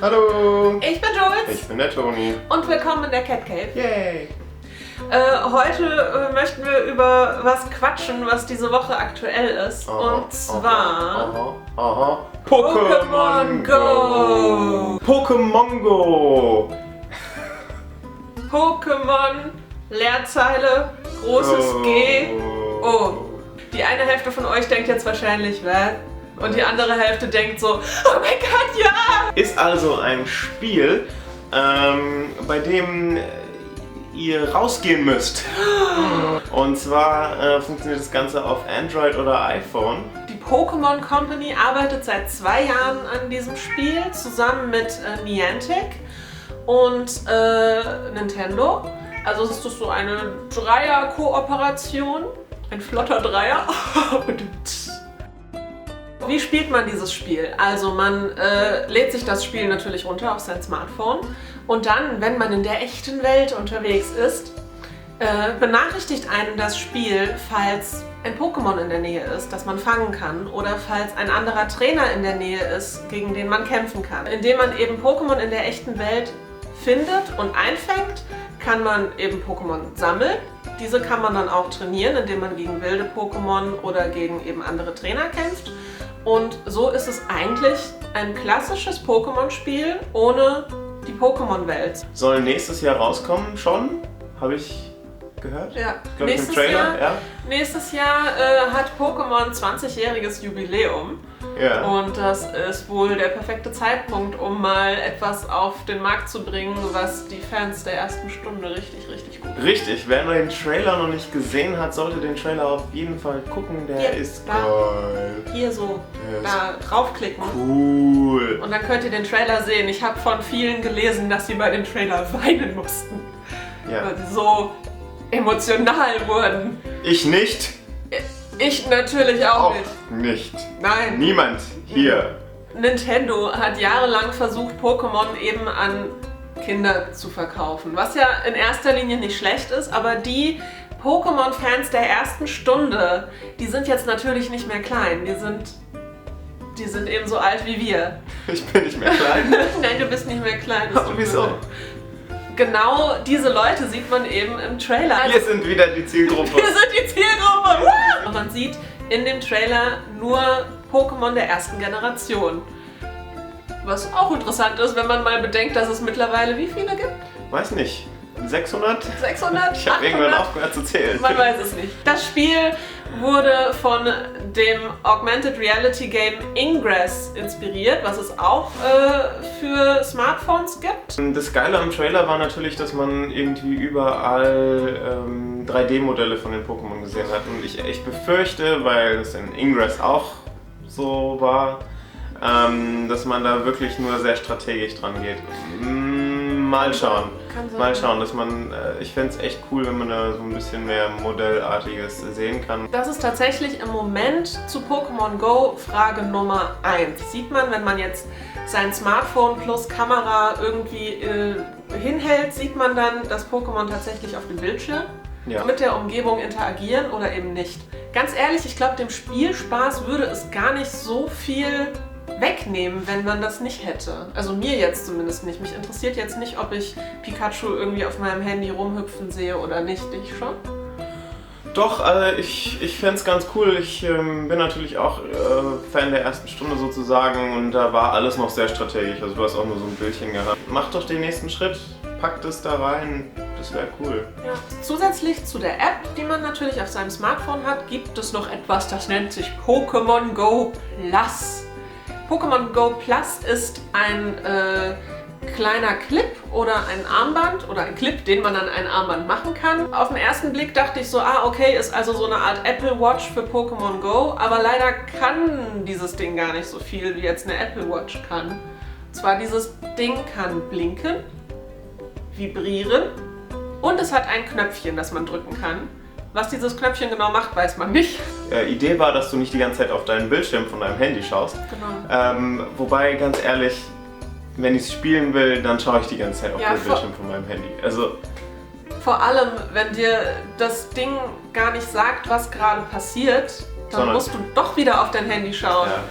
Hallo! Ich bin Jules. Ich bin der Toni. Und willkommen in der Cat Cave. Yay! Heute möchten wir über was quatschen, was diese Woche aktuell ist. Und zwar Pokémon Go! Pokémon Go! Pokémon, Leerzeile, großes G. Oh. Die eine Hälfte von euch denkt jetzt wahrscheinlich, was? Und die andere Hälfte denkt so, oh mein Gott, ja! Ist also ein Spiel, bei dem ihr rausgehen müsst. Und zwar funktioniert das Ganze auf Android oder iPhone. Die Pokémon Company arbeitet seit 2 Jahren an diesem Spiel zusammen mit Niantic und Nintendo. Also es ist so eine Dreier-Kooperation, ein flotter Dreier. Wie spielt man dieses Spiel? Also man lädt sich das Spiel natürlich runter auf sein Smartphone und dann, wenn man in der echten Welt unterwegs ist, benachrichtigt einen das Spiel, falls ein Pokémon in der Nähe ist, das man fangen kann, oder falls ein anderer Trainer in der Nähe ist, gegen den man kämpfen kann. Indem man eben Pokémon in der echten Welt findet und einfängt, kann man eben Pokémon sammeln. Diese kann man dann auch trainieren, indem man gegen wilde Pokémon oder gegen eben andere Trainer kämpft. Und so ist es eigentlich ein klassisches Pokémon-Spiel ohne die Pokémon-Welt. Soll nächstes Jahr rauskommen schon? Habe ich gehört? Ja. Glaub ich, im Trailer, ja? Nächstes Jahr hat Pokémon 20-jähriges Jubiläum. Ja. Und das ist wohl der perfekte Zeitpunkt, um mal etwas auf den Markt zu bringen, was die Fans der ersten Stunde richtig gut finden. Richtig, wer den Trailer noch nicht gesehen hat, sollte den Trailer auf jeden Fall gucken. Der Hier, ist da. geil. Hier so, Der da draufklicken. Cool. Und dann könnt ihr den Trailer sehen. Ich habe von vielen gelesen, dass sie bei dem Trailer weinen mussten. Ja. Weil sie so emotional wurden. Ich nicht. Ich natürlich auch Auch nicht. nicht. Nein. Niemand hier. Nintendo hat jahrelang versucht, Pokémon eben an Kinder zu verkaufen. Was ja in erster Linie nicht schlecht ist, aber die Pokémon-Fans der ersten Stunde, die sind jetzt natürlich nicht mehr klein. Die sind eben so alt wie wir. Ich bin nicht mehr klein. Nein, du bist nicht mehr klein. Aber wieso? Genau diese Leute sieht man eben im Trailer. Wir sind wieder die Zielgruppe. Wir sind die Zielgruppe! Und man sieht in dem Trailer nur Pokémon der ersten Generation. Was auch interessant ist, wenn man mal bedenkt, dass es mittlerweile wie viele gibt? Weiß nicht. 600? 600? Ich habe irgendwann 800? aufgehört zu zählen. Man weiß es nicht. Das Spiel wurde von dem Augmented Reality Game Ingress inspiriert, was es auch für Smartphones gibt. Das Geile am Trailer war natürlich, dass man irgendwie überall 3D-Modelle von den Pokémon gesehen hat. Und ich befürchte, weil es in Ingress auch so war, dass man da wirklich nur sehr strategisch dran geht. Mal schauen. Kann sein. Mal schauen, dass man, ich fände es echt cool, wenn man da so ein bisschen mehr Modellartiges sehen kann. Das ist tatsächlich im Moment zu Pokémon Go Frage Nummer 1. Sieht man, wenn man jetzt sein Smartphone plus Kamera irgendwie hinhält, sieht man dann das Pokémon tatsächlich auf dem Bildschirm mit der Umgebung interagieren oder eben nicht. Ganz ehrlich, ich glaube, dem Spielspaß würde es gar nicht so viel wegnehmen, wenn man das nicht hätte. Also mir jetzt zumindest nicht. Mich interessiert jetzt nicht, ob ich Pikachu irgendwie auf meinem Handy rumhüpfen sehe oder nicht. Dich schon? Doch, ich fände es ganz cool. Ich bin natürlich auch Fan der ersten Stunde sozusagen und da war alles noch sehr strategisch. Also du hast auch nur so ein Bildchen gehabt. Mach doch den nächsten Schritt, pack das da rein. Das wäre cool. Ja. Zusätzlich zu der App, die man natürlich auf seinem Smartphone hat, gibt es noch etwas, das nennt sich Pokémon Go Plus. Pokémon Go Plus ist ein kleiner Clip oder ein Armband oder ein Clip, den man an ein Armband machen kann. Auf den ersten Blick dachte ich so, okay, ist also so eine Art Apple Watch für Pokémon Go, aber leider kann dieses Ding gar nicht so viel, wie jetzt eine Apple Watch kann. Und zwar dieses Ding kann blinken, vibrieren und es hat ein Knöpfchen, das man drücken kann. Was dieses Knöpfchen genau macht, weiß man nicht. Idee war, dass du nicht die ganze Zeit auf deinen Bildschirm von deinem Handy schaust. Genau. Wobei, ganz ehrlich, wenn ich es spielen will, dann schaue ich die ganze Zeit auf den Bildschirm von meinem Handy. Also vor allem, wenn dir das Ding gar nicht sagt, was gerade passiert, dann musst du doch wieder auf dein Handy schauen. Ja.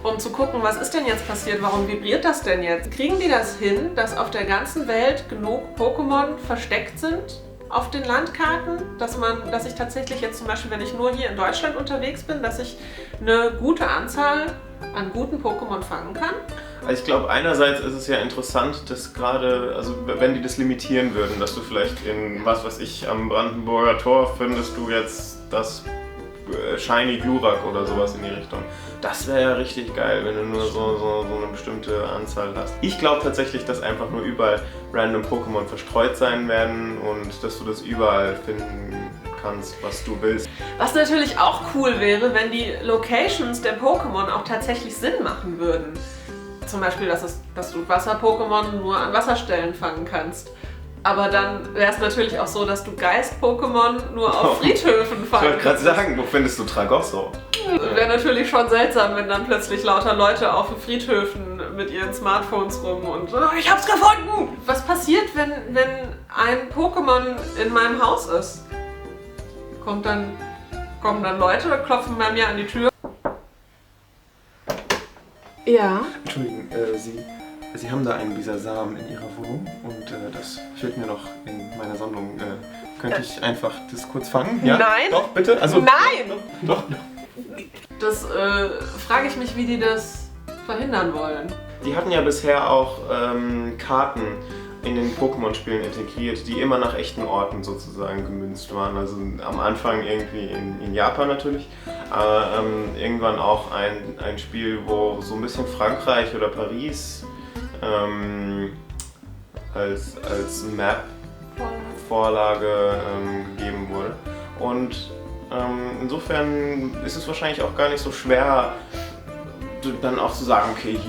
um zu gucken, was ist denn jetzt passiert, warum vibriert das denn jetzt? Kriegen die das hin, dass auf der ganzen Welt genug Pokémon versteckt sind auf den Landkarten, dass ich tatsächlich jetzt zum Beispiel, wenn ich nur hier in Deutschland unterwegs bin, dass ich eine gute Anzahl an guten Pokémon fangen kann? Also ich glaube, einerseits ist es ja interessant, dass gerade, also wenn die das limitieren würden, dass du vielleicht in, was weiß ich, am Brandenburger Tor findest du jetzt das Shiny Glurak oder sowas in die Richtung. Das wäre ja richtig geil, wenn du nur so eine bestimmte Anzahl hast. Ich glaube tatsächlich, dass einfach nur überall random Pokémon verstreut sein werden und dass du das überall finden kannst, was du willst. Was natürlich auch cool wäre, wenn die Locations der Pokémon auch tatsächlich Sinn machen würden. Zum Beispiel, dass du Wasser-Pokémon nur an Wasserstellen fangen kannst. Aber dann wäre es natürlich auch so, dass du Geist-Pokémon nur auf Friedhöfen fangen kannst. Ich wollte gerade sagen, wo findest du Tragosso? Wäre natürlich schon seltsam, wenn dann plötzlich lauter Leute auf Friedhöfen mit ihren Smartphones rum und ich hab's gefunden! Was passiert, wenn ein Pokémon in meinem Haus ist? Kommen dann Leute, klopfen bei mir an die Tür? Ja. Entschuldigen, Sie haben da einen Bisasam in Ihrer Wohnung und das fehlt mir noch in meiner Sammlung. Könnte ich einfach das kurz fangen? Ja? Nein! Doch, bitte? Also, Nein! Doch. Das frage ich mich, wie die das verhindern wollen. Die hatten ja bisher auch Karten in den Pokémon-Spielen integriert, die immer nach echten Orten sozusagen gemünzt waren. Also am Anfang irgendwie in Japan natürlich, aber irgendwann auch ein Spiel, wo so ein bisschen Frankreich oder Paris als Map-Vorlage gegeben wurde. Und insofern ist es wahrscheinlich auch gar nicht so schwer, dann auch zu sagen, okay,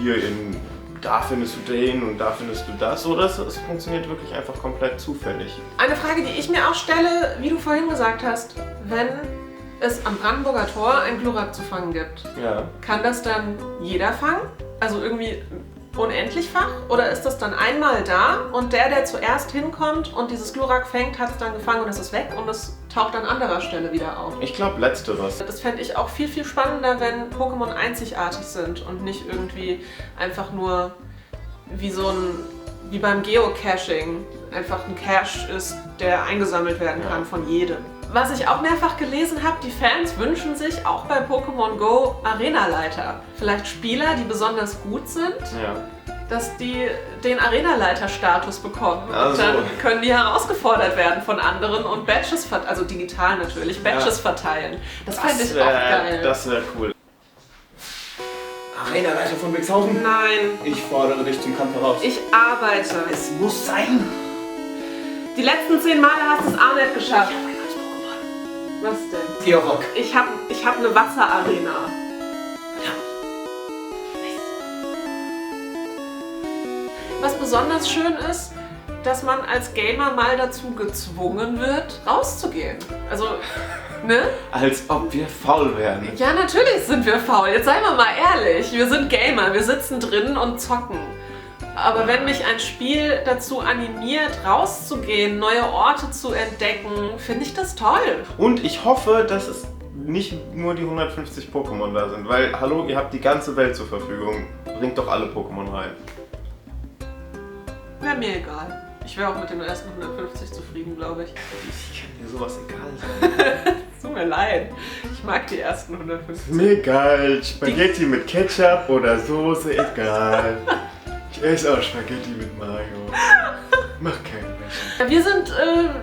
da findest du den und da findest du das. Oder es funktioniert wirklich einfach komplett zufällig. Eine Frage, die ich mir auch stelle, wie du vorhin gesagt hast, wenn es am Brandenburger Tor ein Glurak zu fangen gibt, Ja. kann das dann jeder fangen? Also irgendwie unendlichfach? Oder ist das dann einmal da und der zuerst hinkommt und dieses Glurak fängt, hat es dann gefangen und es ist weg und es taucht an anderer Stelle wieder auf? Ich glaube letzteres. Das fände ich auch viel, viel spannender, wenn Pokémon einzigartig sind und nicht irgendwie einfach nur wie beim Geocaching einfach ein Cache ist, der eingesammelt werden kann von jedem. Was ich auch mehrfach gelesen habe, die Fans wünschen sich auch bei Pokémon Go Arenaleiter. Vielleicht Spieler, die besonders gut sind, dass die den Arenaleiter-Status bekommen. Und dann können die herausgefordert werden von anderen und Badges, also digital natürlich, Badges verteilen. Das fände ich auch geil. Das wäre cool. Arenaleiter von Wixhausen? Nein. Ich fordere dich zum Kampf heraus. Ich arbeite. Es muss sein. Die letzten 10 Male hast du es auch nicht geschafft. Was denn? Georock. Ich hab eine Wasserarena. Was besonders schön ist, dass man als Gamer mal dazu gezwungen wird, rauszugehen. Also, ne? Als ob wir faul wären. Ja, natürlich sind wir faul. Jetzt seien wir mal ehrlich. Wir sind Gamer, wir sitzen drin und zocken. Aber wenn mich ein Spiel dazu animiert, rauszugehen, neue Orte zu entdecken, finde ich das toll. Und ich hoffe, dass es nicht nur die 150 Pokémon da sind, weil, hallo, ihr habt die ganze Welt zur Verfügung. Bringt doch alle Pokémon rein. Wäre mir egal. Ich wäre auch mit den ersten 150 zufrieden, glaube ich. Ich kann dir sowas egal sein. Tut mir leid. Ich mag die ersten 150. Mir egal. Spaghetti mit Ketchup oder Soße, egal. Ich esse auch Spaghetti mit Mayo. Mach keinen Wäsche. Wir sind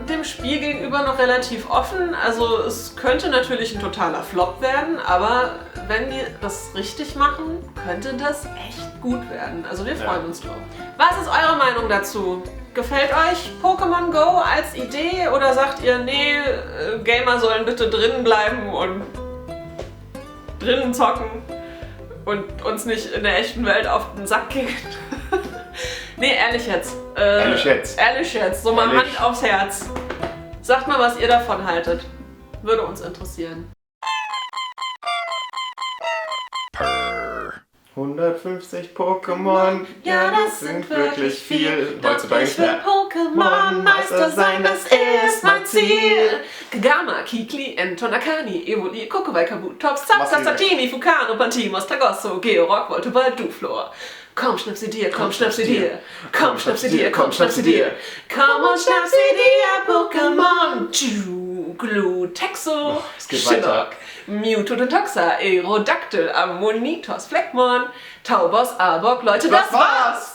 dem Spiel gegenüber noch relativ offen. Also es könnte natürlich ein totaler Flop werden, aber wenn die das richtig machen, könnte das echt gut werden. Also wir freuen uns drauf. Was ist eure Meinung dazu? Gefällt euch Pokémon Go als Idee oder sagt ihr, nee, Gamer sollen bitte drinnen bleiben und drinnen zocken und uns nicht in der echten Welt auf den Sack gehen? Nee, ehrlich jetzt. Ehrlich jetzt. So mal Hand aufs Herz. Sagt mal, was ihr davon haltet. Würde uns interessieren. 150 Pokémon, ja, das sind wirklich viel. Heutzutage Doch ich will Pokémon Meister sein, das ist mein Ziel. Kagama, Kikli, Entonakani, Evoli, Kokowai, Kabut, Tops, Zaps, Satini, Fukano, Pantimos, Tagosso, Georg, Voltobal, Duflor. Komm, schnapp sie dir, komm, schnapp sie dir. Komm, schnapp sie dir, komm, schnapp sie dir. Komm und schnapp sie dir, Pokémon. Glu, Texo, Shillock, Mewtwo, Toxa, Aerodactyl, Ammonitos, Fleckmon, Taubos, Arbok, Leute, das war's!